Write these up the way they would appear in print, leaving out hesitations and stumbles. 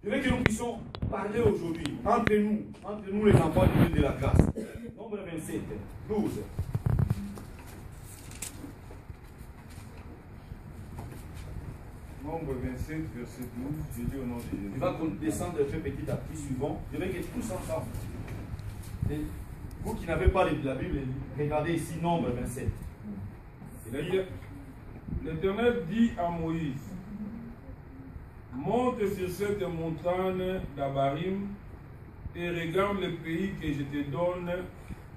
Je veux que nous puissions parler aujourd'hui, entre nous les enfants du Dieu de la grâce. Nombre 27, 12. Nombre 27, verset 12, je dis au nom de Jésus. Tu vas descendre un peu petit à petit suivant. Je veux que tous ensemble. Et vous qui n'avez pas la Bible, regardez ici Nombre 27. L'Éternel dit à Moïse, monte sur cette montagne d'Abarim et regarde le pays que je te donne,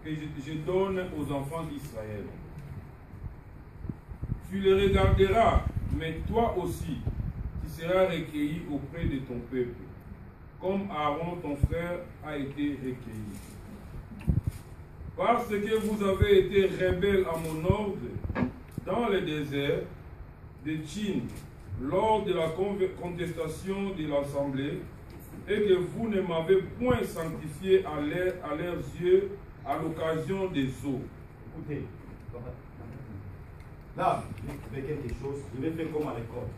je donne aux enfants d'Israël. Tu le regarderas, mais toi aussi, tu seras recueilli auprès de ton peuple, comme Aaron ton frère a été recueilli. Parce que vous avez été rebelles à mon ordre dans le désert de Tchin, lors de la contestation de l'Assemblée, et que vous ne m'avez point sanctifié à leurs yeux à l'occasion des eaux. Écoutez, là, je vais quelque chose, je vais faire comme à l'école.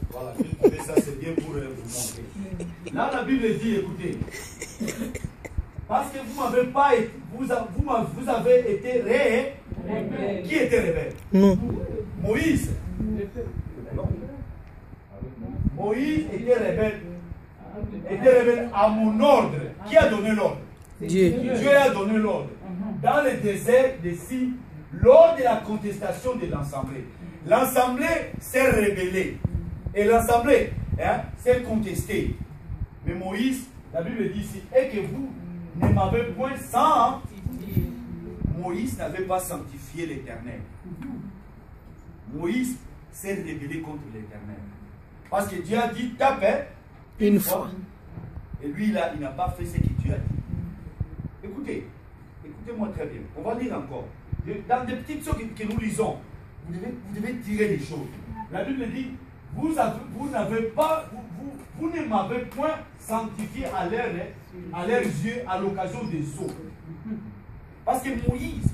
Voilà, je trouvais ça, c'est bien pour vous montrer. Là, la Bible dit, écoutez, parce que vous m'avez pas été, vous avez été rebelle. Qui était rebelle? Non. Moïse. Non. Moïse était rebelle à mon ordre. Qui a donné l'ordre? Dieu. Dieu a donné l'ordre. Dans le désert de Sin, lors de la contestation de l'Assemblée. L'Assemblée s'est rebellée. Et l'Assemblée s'est contestée. Mais Moïse, la Bible dit ici, et que vous ne m'avez point sanctifié. Moïse n'avait pas sanctifié l'Éternel. Moïse s'est rebellé contre l'Éternel. Parce que Dieu a dit, tape Une fois. Et lui, il n'a pas fait ce que Dieu a dit. Écoutez, écoutez-moi très bien. On va lire encore. Dans des petites choses que nous lisons, vous devez tirer des choses. La Bible dit, vous ne m'avez point sanctifié à leurs yeux à l'occasion des eaux. Parce que Moïse,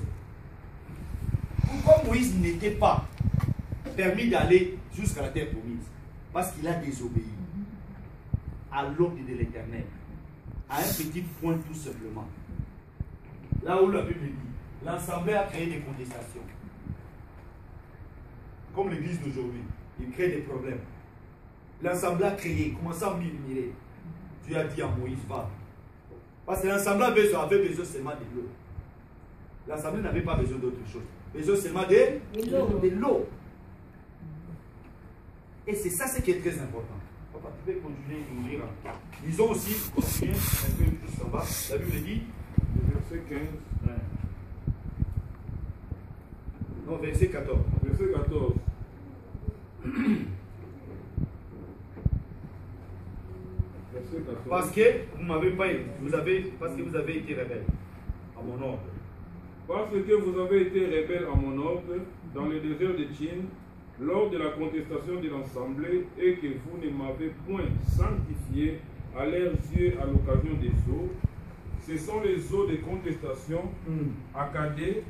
pourquoi Moïse n'était pas permis d'aller jusqu'à la terre promise? Parce qu'il a désobéi à l'ordre de l'Éternel, à un petit point tout simplement. Là où la Bible dit, l'Assemblée a créé des contestations. Comme l'église d'aujourd'hui, il crée des problèmes. L'Assemblée a créé, commençait à murmurer. Dieu a dit à Moïse, va. Parce que l'Assemblée avait besoin seulement de l'eau. L'Assemblée n'avait pas besoin d'autre chose. Besoin seulement de l'eau. Et c'est ça ce qui est très important. Papa, tu peux continuer de lire. Lisons aussi, continuez un peu plus en bas. La Bible dit, verset 15. Non, verset 14. Verset 14. Verset 14. Parce que vous avez été rebelle à mon ordre. Parce que vous avez été rebelles à mon ordre dans le désert de Tchin, lors de la contestation de l'Assemblée, et que vous ne m'avez point sanctifié à leurs yeux à l'occasion des eaux. Ce sont les eaux de contestation à Kadé,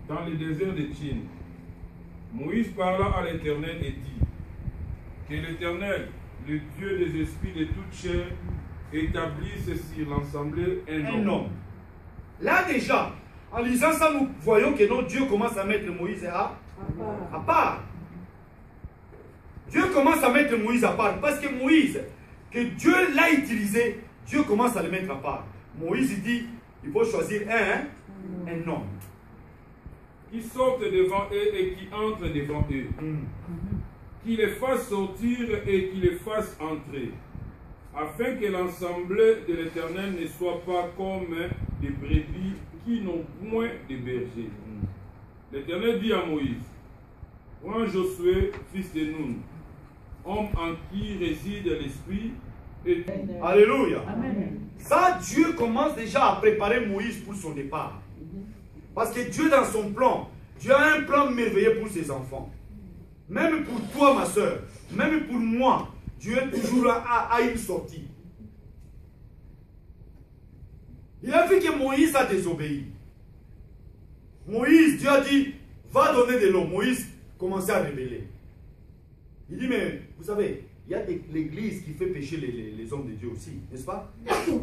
dans le désert de Tchin. Moïse parla à l'Éternel et dit, que l'Éternel, le Dieu des esprits de toute chair, établisse sur l'Assemblée un homme. Là déjà, en lisant ça, nous voyons que notre Dieu commence à mettre Moïse à part. Dieu commence à mettre Moïse à part. Parce que Moïse, que Dieu l'a utilisé, Dieu commence à le mettre à part. Moïse dit, il faut choisir un homme. Qui sorte devant eux et qui entre devant eux. Qui les fasse sortir et qui les fasse entrer. Afin que l'assemblée de l'Éternel ne soit pas comme des brebis qui n'ont point de berger. L'Éternel dit à Moïse, prends Josué, fils de Nun, homme en qui réside l'Esprit, et... Alléluia. Amen. Ça, Dieu commence déjà à préparer Moïse pour son départ. Parce que Dieu, dans son plan, Dieu a un plan merveilleux pour ses enfants. Même pour toi, ma soeur, même pour moi, Dieu toujours a une sortie. Il a vu que Moïse a désobéi. Moïse, Dieu a dit, va donner de l'eau. Moïse commençait à révéler. Il dit, mais vous savez, il y a l'église qui fait pécher les hommes de Dieu aussi, n'est-ce pas?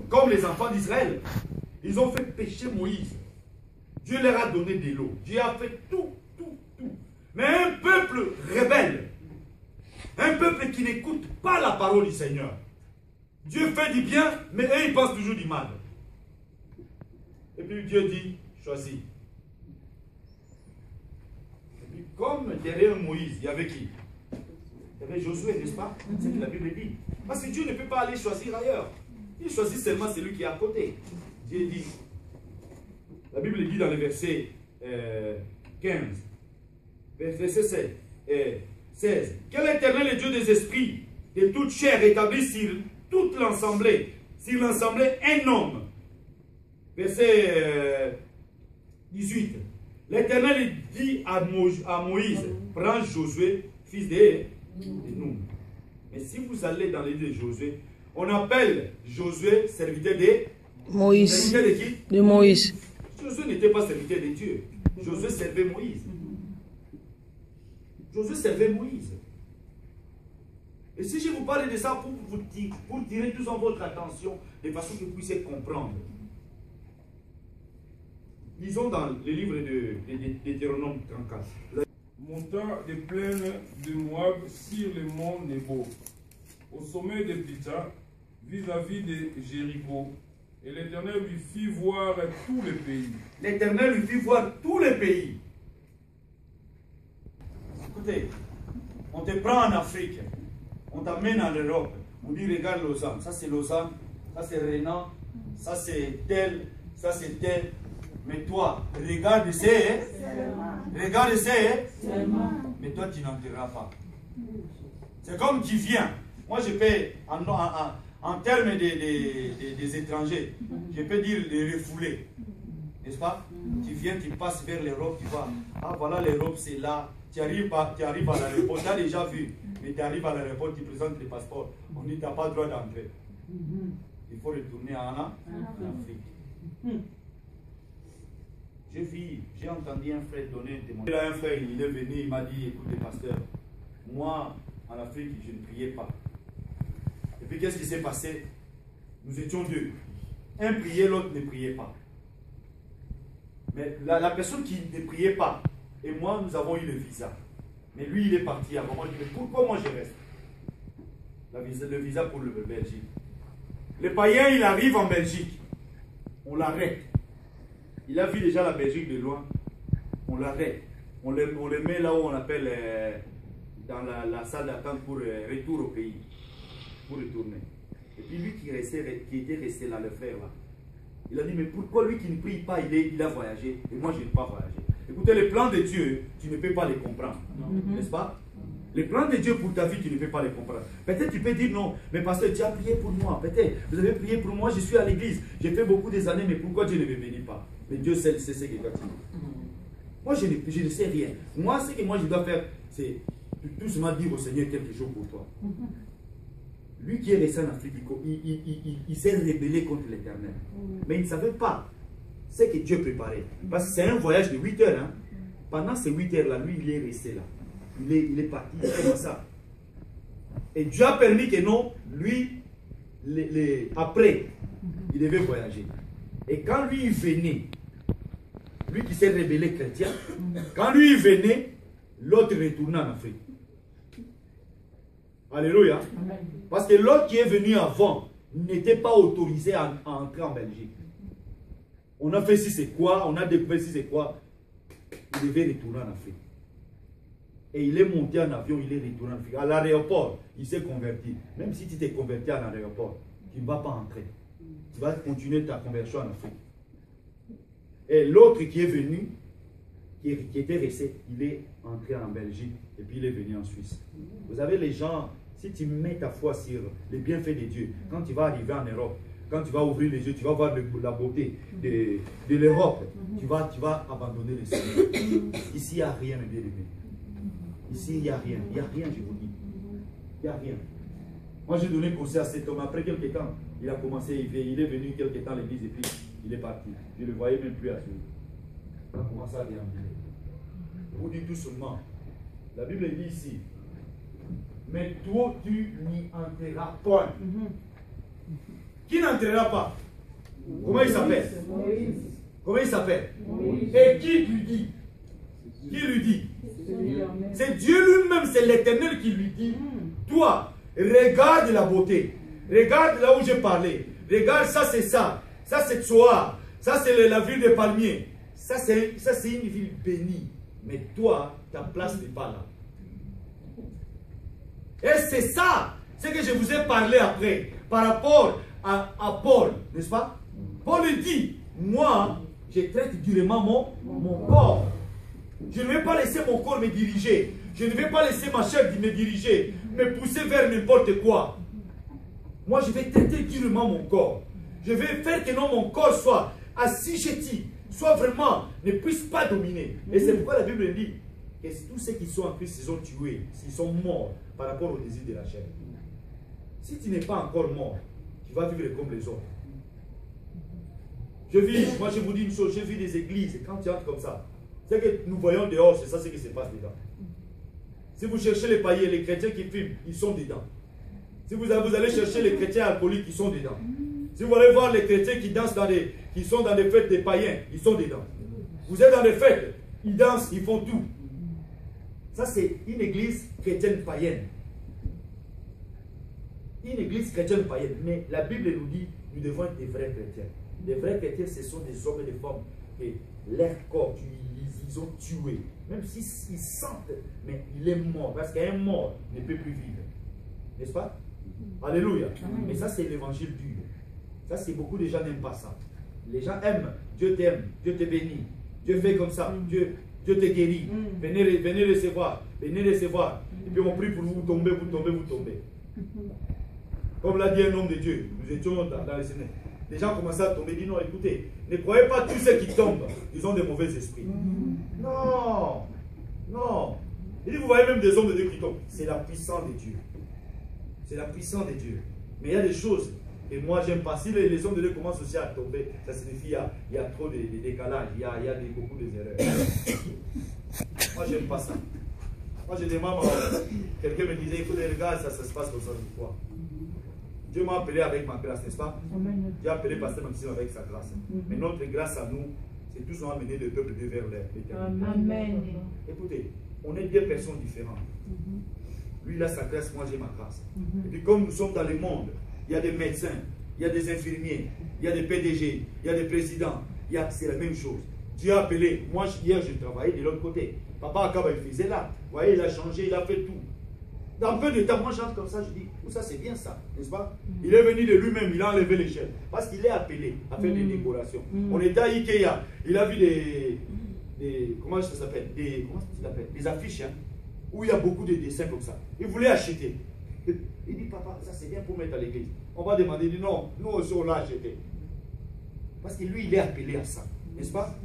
Comme les enfants d'Israël, ils ont fait pécher Moïse. Dieu leur a donné de l'eau. Dieu a fait tout. Mais un peuple rebelle, un peuple qui n'écoute pas la parole du Seigneur. Dieu fait du bien, mais eux, ils pensent toujours du mal. Et puis Dieu dit, choisis. Et puis comme derrière Moïse, il y avait qui? Il y avait Josué, n'est-ce pas? C'est ce que la Bible dit. Parce que Dieu ne peut pas aller choisir ailleurs. Il choisit seulement celui qui est à côté. Dieu dit, la Bible dit dans le verset 15, verset 16, que l'Éternel est Dieu des esprits, de toute chair, établi sur toute l'assemblée, un homme. Verset 18, l'Éternel dit à Moïse, prends Josué, fils de Nun. Mais si vous allez dans les livre de Josué, on appelle Josué serviteur de Moïse. Serviteur de qui? De Moïse. Josué n'était pas serviteur de Dieu. Josué servait Moïse. Josué servait Moïse. Et si je vous parle de ça pour tirer tout en votre attention, de façon que vous puissiez comprendre. Lisons dans le livre de Deutéronome 34. Monta des plaines de Moab sur le mont Nebo, au sommet de Pita, vis-à-vis de Jéricho. Et l'Éternel lui fit voir tout le pays. L'Éternel lui fit voir tout le pays. Écoutez, on te prend en Afrique, on t'amène en Europe, on dit regarde Lausanne, ça c'est Lausanne, ça c'est Renan, ça c'est tel, ça c'est tel. Mais toi, regarde c'est, regarde c'est, mais toi tu n'entreras pas. C'est comme tu viens. Moi je peux, en termes des étrangers, je peux dire les refoulés. N'est-ce pas? Tu viens, tu passes vers l'Europe, tu vas. Ah voilà l'Europe, c'est là. Tu arrives à l'aéroport, tu as déjà vu. Mais tu arrives à l'aéroport, tu présentes les passeports. On dit tu n'as pas le droit d'entrer. Il faut retourner en Afrique. J'ai entendu un frère donner un témoignage. Là, un frère, il est venu, il m'a dit, écoutez pasteur, moi en Afrique, je ne priais pas. Et puis qu'est-ce qui s'est passé? Nous étions deux. Un priait, l'autre ne priait pas. Mais la personne qui ne priait pas, et moi, nous avons eu le visa. Mais lui, il est parti avant moi. Je dis, mais pourquoi moi je reste? Le visa pour le Belgique. Le païen, il arrive en Belgique. On l'arrête. Il a vu déjà la Belgique de loin. On l'arrête. On le met là où on appelle dans la salle d'attente pour retour au pays. Pour retourner. Et puis lui qui était resté là, le frère là, il a dit, mais pourquoi lui qui ne prie pas, il a voyagé et moi je n'ai pas voyagé? Écoutez, les plans de Dieu, tu ne peux pas les comprendre. N'est-ce pas? Les plans de Dieu pour ta vie, tu ne peux pas les comprendre. Peut-être tu peux dire non, mais pasteur, tu as prié pour moi. Peut-être, vous avez prié pour moi, je suis à l'église. J'ai fait beaucoup des années, mais pourquoi Dieu ne me bénit pas? Mais Dieu sait ce qu'il doit dire. Moi, je ne sais rien. Moi, ce que moi je dois faire, c'est tout simplement dire au Seigneur quelque chose pour toi. Lui qui est resté en Afrique, il s'est rébellé contre l'Éternel. Mais il ne savait pas ce que Dieu préparait. Parce que c'est un voyage de 8 heures. Hein. Pendant ces 8 heures-là, lui, il est resté là. Il est parti, il est comme ça. Et Dieu a permis que non, lui, après, il devait voyager. Et quand lui, il venait, lui qui s'est révélé chrétien, quand lui, il venait, l'autre retournait en Afrique. Alléluia. Parce que l'autre qui est venu avant n'était pas autorisé à entrer en Belgique. On a fait si c'est quoi, on a découvert si c'est quoi. Il devait retourner en Afrique. Et il est monté en avion, il est retourné en Afrique. À l'aéroport, il s'est converti. Même si tu t'es converti à l'aéroport, tu ne vas pas entrer. Tu vas continuer ta conversion en Afrique. Et l'autre qui est venu, qui était resté, il est entré en Belgique et puis il est venu en Suisse. Vous savez, les gens, si tu mets ta foi sur les bienfaits de Dieu, quand tu vas arriver en Europe, quand tu vas ouvrir les yeux, tu vas voir la beauté de l'Europe, tu vas abandonner le Seigneur. Ici, il n'y a rien, mes bien-aimés. Ici, il n'y a rien. Il n'y a rien, je vous dis. Il n'y a rien. Moi, j'ai donné conseil à cet homme. Après quelques temps, il a commencé, il est venu quelques temps à l'église et puis il est parti. Je ne le voyais même plus à suivre. Il a commencé à déambuler. Vous dites tout seulement. La Bible dit ici, mais toi, tu n'y entreras point. Qui n'entrera pas? Comment il s'appelle? Comment il s'appelle? Et qui lui dit? Qui lui dit? C'est Dieu lui-même, c'est l'Éternel qui lui dit. Toi, regarde la beauté. Regarde là où j'ai parlé. Regarde, ça c'est ça. Ça c'est Tsoa. Ça c'est la ville des palmiers. Ça c'est une ville bénie. Mais toi, ta place n'est pas là. Et c'est ça, ce que je vous ai parlé après, par rapport à Paul, n'est-ce pas? Paul dit, moi, je traite durement mon corps. Je ne vais pas laisser mon corps me diriger. Je ne vais pas laisser ma chair me diriger, me pousser vers n'importe quoi. Moi, je vais traiter durement mon corps. Je vais faire que non, mon corps soit assujetti, soit vraiment, ne puisse pas dominer. Et c'est pourquoi la Bible dit que tous ceux qui sont en Christ, ils sont tués, ils sont morts par rapport au désir de la chair. Si tu n'es pas encore mort, tu vas vivre comme les autres. Moi je vous dis une chose, j'ai vu des églises, quand tu entres comme ça, ce que nous voyons dehors, c'est ça ce qui se passe dedans. Si vous cherchez les païens, les chrétiens qui fument, ils sont dedans. Si vous allez chercher les chrétiens alcooliques, ils sont dedans. Si vous allez voir les chrétiens qui dansent qui sont dans des fêtes des païens, ils sont dedans. Vous êtes dans des fêtes, ils dansent, ils font tout. Ça c'est une église chrétienne païenne. Une église chrétienne païenne. Mais la Bible nous dit, nous devons être des vrais chrétiens. Les vrais chrétiens, ce sont des hommes et des femmes et leur corps, ils ont tué. Même s'ils sentent, mais il est mort. Parce qu'un mort ne peut plus vivre. N'est-ce pas? Alléluia. Mais ça, c'est l'évangile dur. Ça, c'est beaucoup de gens n'aiment pas ça. Les gens aiment. Dieu t'aime. Dieu te bénit. Dieu fait comme ça. Dieu te guérit. Venez recevoir. Venez recevoir. Et puis on prie pour vous, vous tombez, vous tombez, vous tombez. Comme l'a dit un homme de Dieu. Nous étions dans les Sénats. Les gens commençaient à tomber. Ils disent non, écoutez, ne croyez pas tous ceux qui tombent. Ils ont des mauvais esprits. Non. Non. Il dit, vous voyez même des hommes de Dieu qui tombent. C'est la puissance de Dieu. C'est la puissance de Dieu. Mais il y a des choses, et moi j'aime pas. Si les hommes de Dieu commencent aussi à tomber, ça signifie qu'il y a trop de décalage, il y a beaucoup d'erreurs. Moi j'aime pas ça. Moi je demande, quelqu'un me disait, écoutez les gars, ça se passe comme ça une fois. Dieu m'a appelé avec ma grâce, n'est-ce pas? Dieu a appelé Pasteur Maxime avec sa grâce. Mais notre grâce à nous, c'est tous on a mené le peuple de vers l'éternité. Amen. Écoutez, on est deux personnes différentes. Lui, il a sa grâce, moi j'ai ma grâce. Et puis comme nous sommes dans le monde, il y a des médecins, il y a des infirmiers, il y a des PDG, il y a des présidents, c'est la même chose. Dieu a appelé, moi hier je travaillais de l'autre côté. Papa Akaba il faisait là. Vous voyez, il a changé, il a fait tout. Dans peu de temps, moi j'entre comme ça, je dis, oh, ça c'est bien ça, n'est-ce pas? Il est venu de lui-même, il a enlevé l'échelle. Parce qu'il est appelé à faire des décorations. On était à Ikea, il a vu des comment ça s'appelle? Des affiches, hein, où il y a beaucoup de dessins comme ça. Il voulait acheter. Il dit, papa, ça c'est bien pour mettre à l'église. On va demander, il dit, non, nous aussi on l'a acheté. Parce que lui, il est appelé à ça, n'est-ce pas?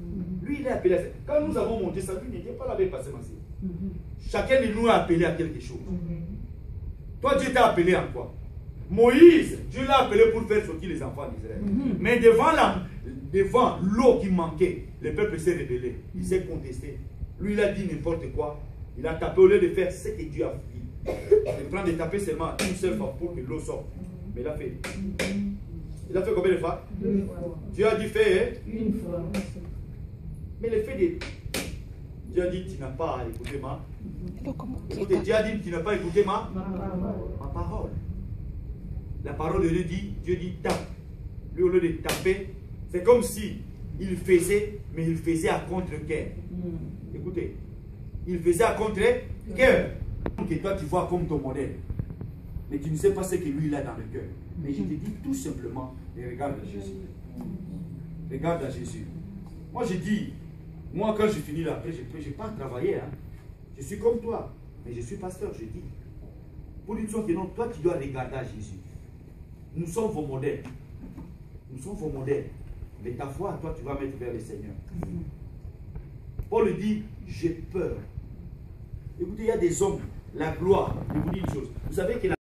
Lui, il est appelé à ça. Quand nous avons monté ça, lui n'était pas là avec Pasteur Maxime. Chacun de nous est appelé à quelque chose. Toi, Dieu t'a appelé à quoi? Moïse, Dieu l'a appelé pour faire sortir les enfants d'Israël. Mais devant l'eau qui manquait, le peuple s'est rebellé. Il s'est contesté. Lui, il a dit n'importe quoi. Il a tapé au lieu de faire ce que Dieu a dit. Il prend de taper seulement une seule fois pour que l'eau sorte. Mais il a fait. Il a fait combien de fois? Dieu a dit fait une fois. Mais le fait de... Dieu a dit tu n'as pas écouté Écoutez, Dieu a dit tu n'as pas écouté ma parole. La parole de Dieu dit, Dieu dit tape. Lui au lieu de taper, c'est comme si il faisait, mais il faisait à contre-cœur. Écoutez, il faisait à contre-cœur. Que toi tu vois comme ton modèle. Mais tu ne sais pas ce que lui il a dans le cœur. Mais je te dis tout simplement, et regarde à Jésus. Regarde à Jésus. Moi je dis, moi quand je finis là, je n'ai pas travaillé. Hein. Je suis comme toi, mais je suis pasteur, je dis. Pour une chose que non, toi tu dois regarder à Jésus. Nous sommes vos modèles. Nous sommes vos modèles. Mais ta foi, toi tu vas mettre vers le Seigneur. Paul dit, j'ai peur. Écoutez, il y a des hommes, la gloire. Je vous dis une chose. Vous savez que